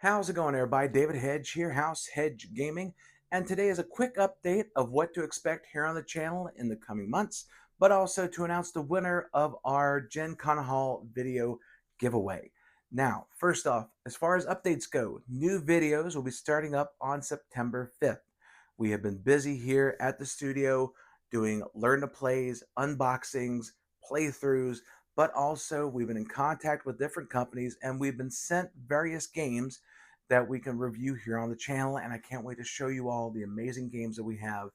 How's it going, everybody? David Hedge here, House Hedge Gaming, and today is a quick update of what to expect here on the channel in the coming months, but also to announce the winner of our Gen Con Hall video giveaway. Now, first off, as far as updates go, new videos will be starting up on September 5th. We have been busy here at the studio doing learn to plays, unboxings, playthroughs, but also we've been in contact with different companies and we've been sent various games that we can review here on the channel, and I can't wait to show you all the amazing games that we have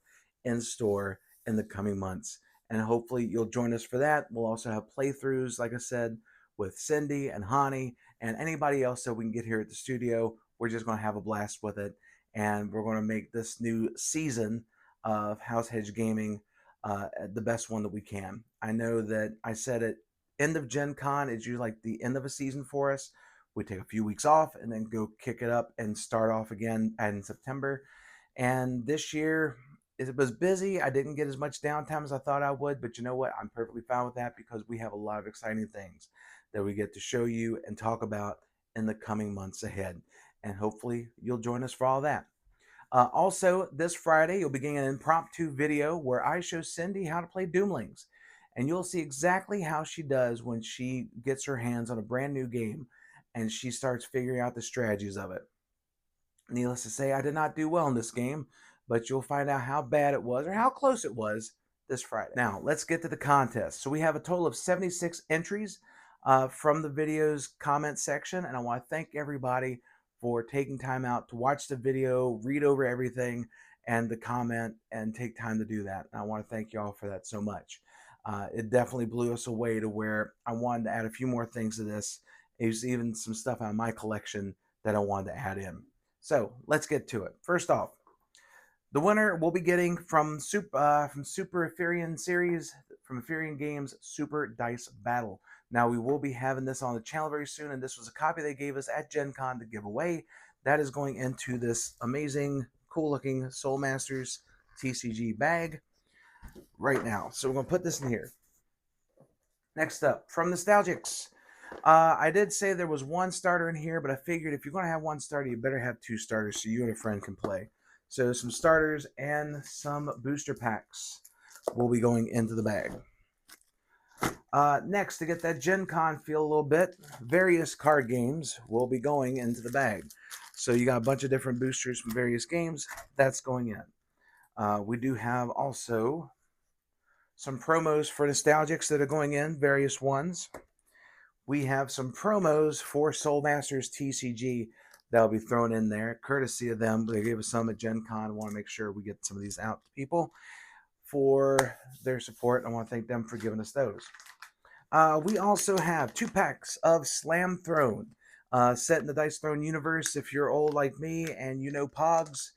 in store in the coming months. And hopefully you'll join us for that. We'll also have playthroughs, like I said, with Cindy and Hani and anybody else that we can get here at the studio. We're just going to have a blast with it, and we're going to make this new season of House Hedge Gaming the best one that we can. I know that I said at end of Gen Con is usually like the end of a season for us. We take a few weeks off and then go kick it up and start off again in September. And this year it was busy. I didn't get as much downtime as I thought I would, but you know what? I'm perfectly fine with that because we have a lot of exciting things that we get to show you and talk about in the coming months ahead. And hopefully you'll join us for all that. Also, this Friday, you'll be getting an impromptu video where I show Cindy how to play Doomlings. And you'll see exactly how she does when she gets her hands on a brand new game and she starts figuring out the strategies of it. Needless to say, I did not do well in this game, but you'll find out how bad it was or how close it was this Friday. Now, let's get to the contest. So we have a total of 76 entries from the video's comment section, and I want to thank everybody for taking time out to watch the video, read over everything, and to comment and take time to do that. And I want to thank you all for that so much. It definitely blew us away to where I wanted to add a few more things to this. There's even some stuff out of my collection that I wanted to add in. So let's get to it. First off, the winner will be getting from Super Epherian series, from Epherian Games, Super Dice Battle. Now, we will be having this on the channel very soon, and this was a copy they gave us at Gen Con to give away. That is going into this amazing, cool-looking Soul Masters TCG bag right now. So we're going to put this in here. Next up, from Nostalgics. I did say there was one starter in here, but I figured if you're going to have one starter, you better have two starters so you and a friend can play. So some starters and some booster packs will be going into the bag. Next, to get that Gen Con feel a little bit, various card games will be going into the bag. So you got a bunch of different boosters from various games. That's going in. We do have also some promos for Nostalgics that are going in, various ones. We have some promos for Soul Masters TCG that'll be thrown in there, courtesy of them. They gave us some at Gen Con. I want to make sure we get some of these out to people for their support. I want to thank them for giving us those. We also have 2 packs of Slam Throne, set in the Dice Throne universe. If you're old like me and you know Pogs,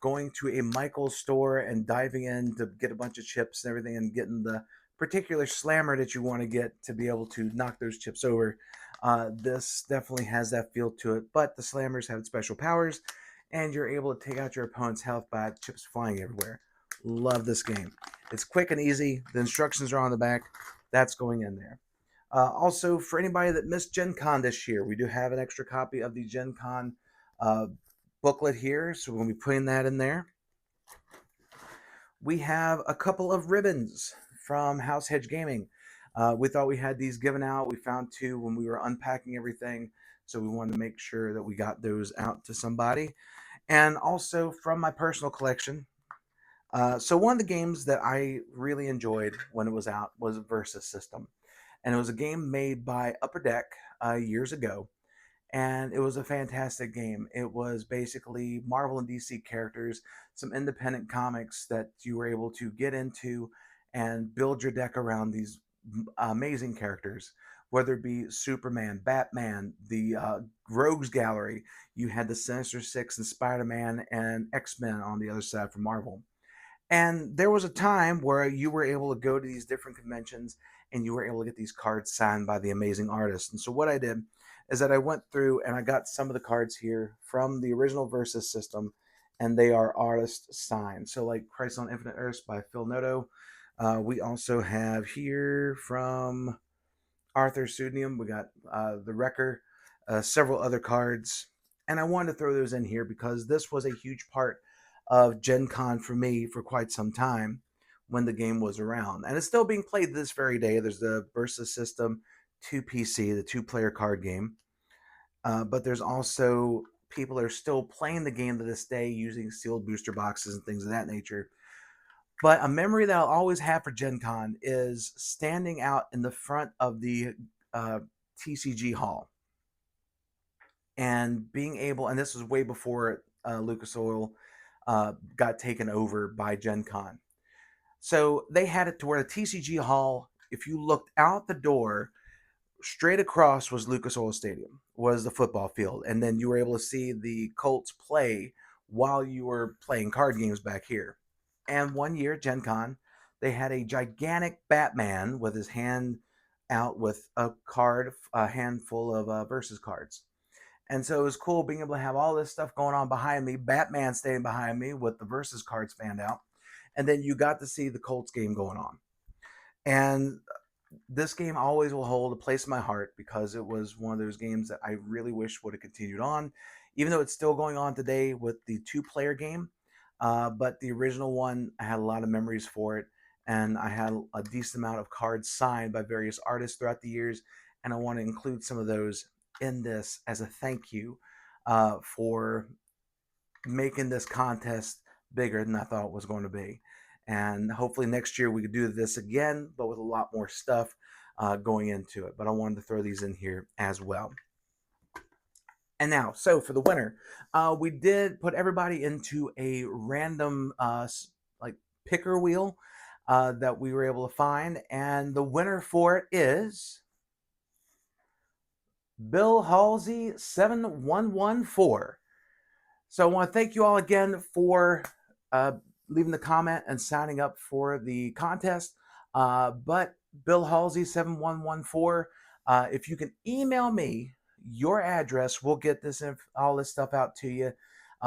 going to a Michael's store and diving in to get a bunch of chips and everything and getting the particular slammer that you want to get to be able to knock those chips over. This definitely has that feel to it, but the slammers have special powers and you're able to take out your opponent's health by chips flying everywhere. Love this game. It's quick and easy. The instructions are on the back. That's going in there. Also, for anybody that missed Gen Con this year, we do have an extra copy of the Gen Con booklet here, so we're going to be putting that in there. We have a couple of ribbons from House Hedge Gaming. We thought we had these given out. We found 2 when we were unpacking everything, so we wanted to make sure that we got those out to somebody. And also from my personal collection. So one of the games that I really enjoyed when it was out was Versus System. And it was a game made by Upper Deck years ago. And it was a fantastic game. It was basically Marvel and DC characters, some independent comics that you were able to get into and build your deck around these amazing characters, whether it be Superman, Batman, the Rogues Gallery. You had the Sinister Six and Spider-Man and X-Men on the other side from Marvel. And there was a time where you were able to go to these different conventions and you were able to get these cards signed by the amazing artists. And so what I did is that I went through and I got some of the cards here from the original Versus System, and they are artist signed. So like Crisis on Infinite Earths by Phil Noto. We also have here from Arthur Pseudonym, we got the Wrecker several other cards, and I wanted to throw those in here because this was a huge part of Gen Con for me for quite some time when the game was around. And it's still being played this very day. There's the Versus system, 2PC, the two-player card game. But there's also people that are still playing the game to this day using sealed booster boxes and things of that nature. But a memory that I'll always have for Gen Con is standing out in the front of the TCG hall and being able, and this was way before Lucas Oil got taken over by Gen Con. So they had it to where the TCG hall, if you looked out the door, straight across was Lucas Oil Stadium, was the football field. And then you were able to see the Colts play while you were playing card games back here. And one year, Gen Con, they had a gigantic Batman with his hand out with a handful of versus cards. And so it was cool being able to have all this stuff going on behind me, Batman staying behind me with the versus cards fanned out. And then you got to see the Colts game going on. And this game always will hold a place in my heart because it was one of those games that I really wish would have continued on, even though it's still going on today with the two-player game. But the original one, I had a lot of memories for it, and I had a decent amount of cards signed by various artists throughout the years, and I want to include some of those in this as a thank you for making this contest bigger than I thought it was going to be. And hopefully next year we could do this again, but with a lot more stuff going into it. But I wanted to throw these in here as well. And now, so for the winner, we did put everybody into a random like picker wheel that we were able to find. And the winner for it is Bill Halsey 7114. So I want to thank you all again for leaving the comment and signing up for the contest. But Bill Halsey 7114, if you can email me your address, we'll get all this stuff out to you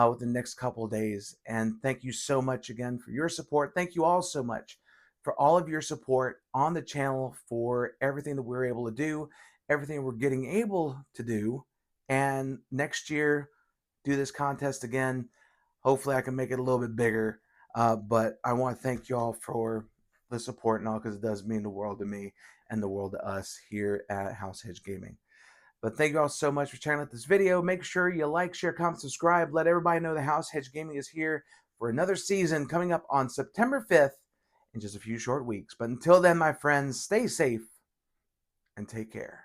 within the next couple of days. And thank you so much again for your support. Thank you all so much for all of your support on the channel, for everything that we're able to do, everything we're getting able to do. And next year, do this contest again. Hopefully I can make it a little bit bigger. But I want to thank you all for the support and all, because it does mean the world to me and the world to us here at House Hedge Gaming. But thank you all so much for checking out this video. Make sure you like, share, comment, subscribe. Let everybody know the House Hedge Gaming is here for another season coming up on September 5th in just a few short weeks. But until then, my friends, stay safe and take care.